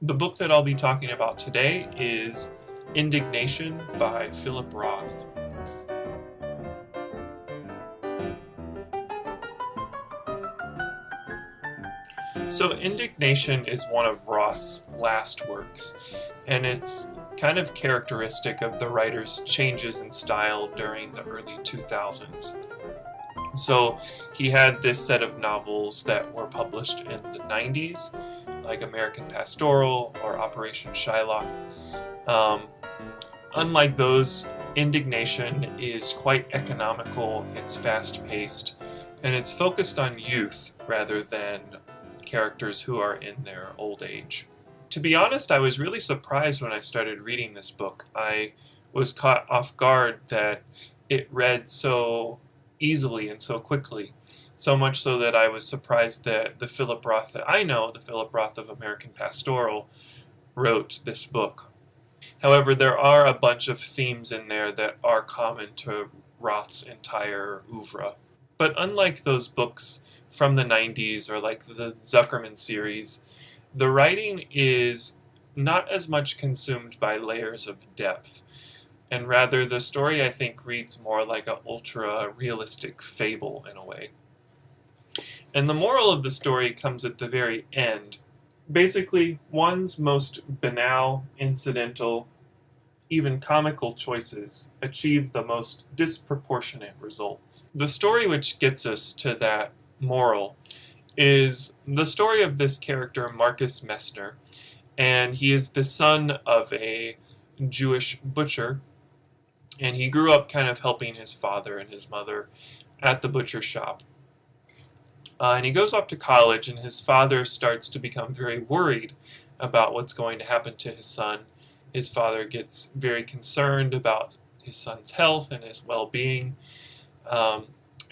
The book that I'll be talking about today is Indignation by Philip Roth. So Indignation is one of Roth's last works, and it's kind of characteristic of the writer's changes in style during the early 2000s. So he had this set of novels that were published in the 90s, like American Pastoral or Operation Shylock. Unlike those, Indignation is quite economical, it's fast-paced, and it's focused on youth rather than characters who are in their old age. To be honest, I was really surprised when I started reading this book. I was caught off guard that it read so easily and so quickly. So much so that I was surprised that the Philip Roth that I know, the Philip Roth of American Pastoral, wrote this book. However, there are a bunch of themes in there that are common to Roth's entire oeuvre. But unlike those books from the 90s or like the Zuckerman series, the writing is not as much consumed by layers of depth. And rather, the story, I think, reads more like an ultra-realistic fable in a way. And the moral of the story comes at the very end. Basically, one's most banal, incidental, even comical choices achieve the most disproportionate results. The story which gets us to that moral is the story of this character, Marcus Messner, and he is the son of a Jewish butcher, and he grew up kind of helping his father and his mother at the butcher shop. And he goes off to college, and his father starts to become very worried about what's going to happen to his son. His father gets very concerned about his son's health and his well-being.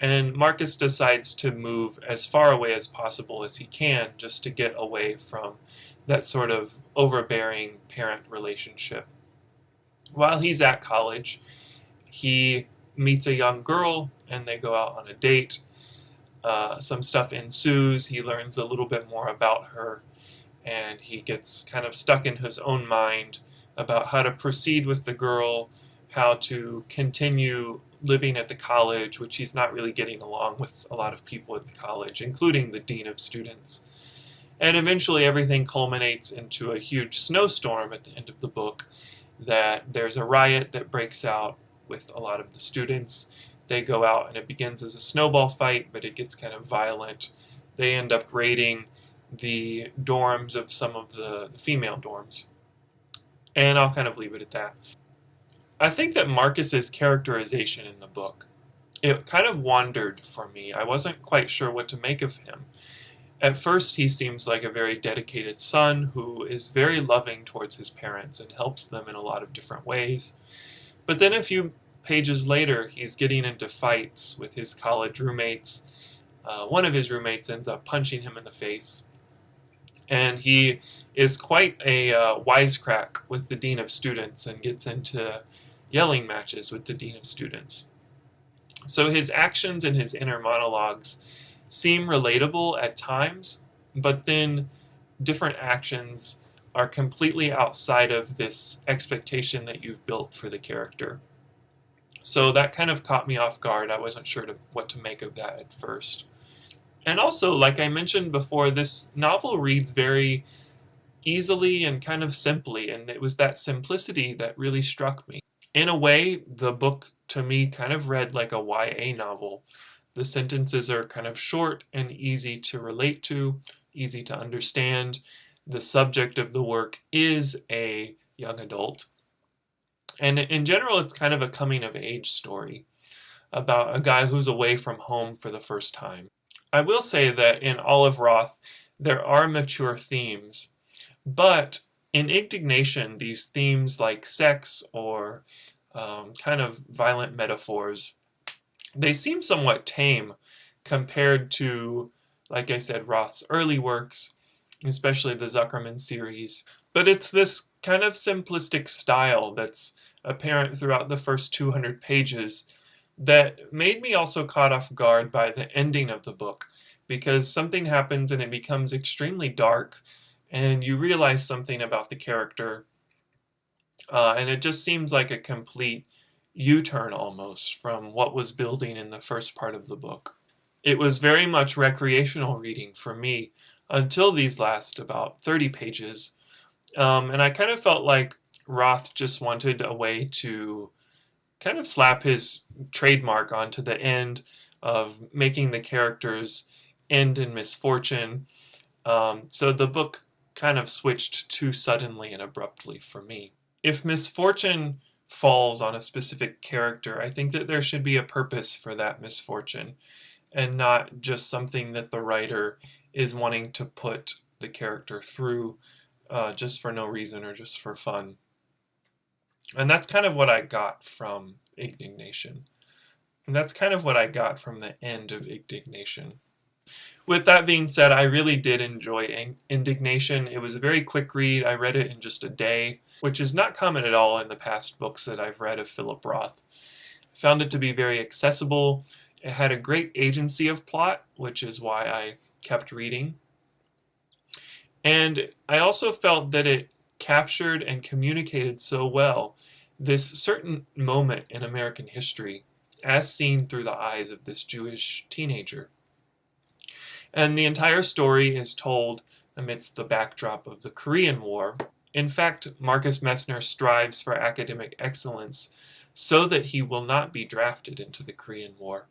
And Marcus decides to move as far away as possible as he can just to get away from that sort of overbearing parent relationship. While he's at college, he meets a young girl and they go out on a date. Some stuff ensues. He learns a little bit more about her, and he gets kind of stuck in his own mind about how to proceed with the girl, how to continue living at the college, which he's not really getting along with a lot of people at the college, including the dean of students. And eventually everything culminates into a huge snowstorm at the end of the book, that there's a riot that breaks out with a lot of the students. They go out and it begins as a snowball fight, but it gets kind of violent. They end up raiding the dorms of some of the female dorms. And I'll kind of leave it at that. I think that Marcus's characterization in the book, it kind of wandered for me. I wasn't quite sure what to make of him. At first, he seems like a very dedicated son who is very loving towards his parents and helps them in a lot of different ways. But then a few pages later, he's getting into fights with his college roommates. One of his roommates ends up punching him in the face. And he is quite a wisecrack with the dean of students and gets into yelling matches with the dean of students. So his actions and his inner monologues seem relatable at times, but then different actions are completely outside of this expectation that you've built for the character. So that kind of caught me off guard. I wasn't sure what to make of that at first. And also, like I mentioned before, this novel reads very easily and kind of simply, and it was that simplicity that really struck me. In a way, the book to me kind of read like a YA novel. The sentences are kind of short and easy to relate to, easy to understand. The subject of the work is a young adult. And in general, it's kind of a coming-of-age story about a guy who's away from home for the first time. I will say that in all of Roth, there are mature themes, but in Indignation, these themes like sex or kind of violent metaphors, they seem somewhat tame compared to, like I said, Roth's early works, especially the Zuckerman series. But it's this kind of simplistic style that's apparent throughout the first 200 pages that made me also caught off guard by the ending of the book, because something happens and it becomes extremely dark, and you realize something about the character, and it just seems like a complete U-turn almost from what was building in the first part of the book. It was very much recreational reading for me until these last about 30 pages, and I kind of felt like Roth just wanted a way to kind of slap his trademark onto the end of making the characters end in misfortune. So the book kind of switched too suddenly and abruptly for me. If misfortune falls on a specific character, I think that there should be a purpose for that misfortune and not just something that the writer is wanting to put the character through just for no reason or just for fun. And that's kind of what I got from Indignation. And that's kind of what I got from the end of Indignation. With that being said, I really did enjoy Indignation. It was a very quick read. I read it in just a day, which is not common at all in the past books that I've read of Philip Roth. I found it to be very accessible. It had a great agency of plot, which is why I kept reading. And I also felt that it captured and communicated so well this certain moment in American history as seen through the eyes of this Jewish teenager. And the entire story is told amidst the backdrop of the Korean War. In fact, Marcus Messner strives for academic excellence so that he will not be drafted into the Korean War.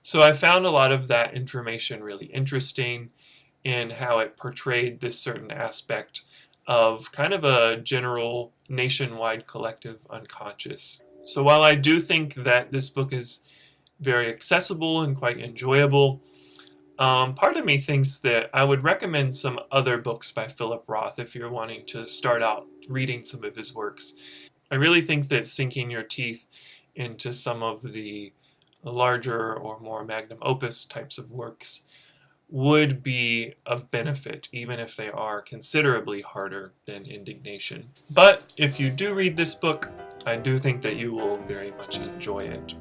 So I found a lot of that information really interesting in how it portrayed this certain aspect of kind of a general nationwide collective unconscious. So while I do think that this book is very accessible and quite enjoyable, part of me thinks that I would recommend some other books by Philip Roth if you're wanting to start out reading some of his works. I really think that sinking your teeth into some of the larger or more magnum opus types of works would be of benefit, even if they are considerably harder than Indignation. But if you do read this book, I do think that you will very much enjoy it.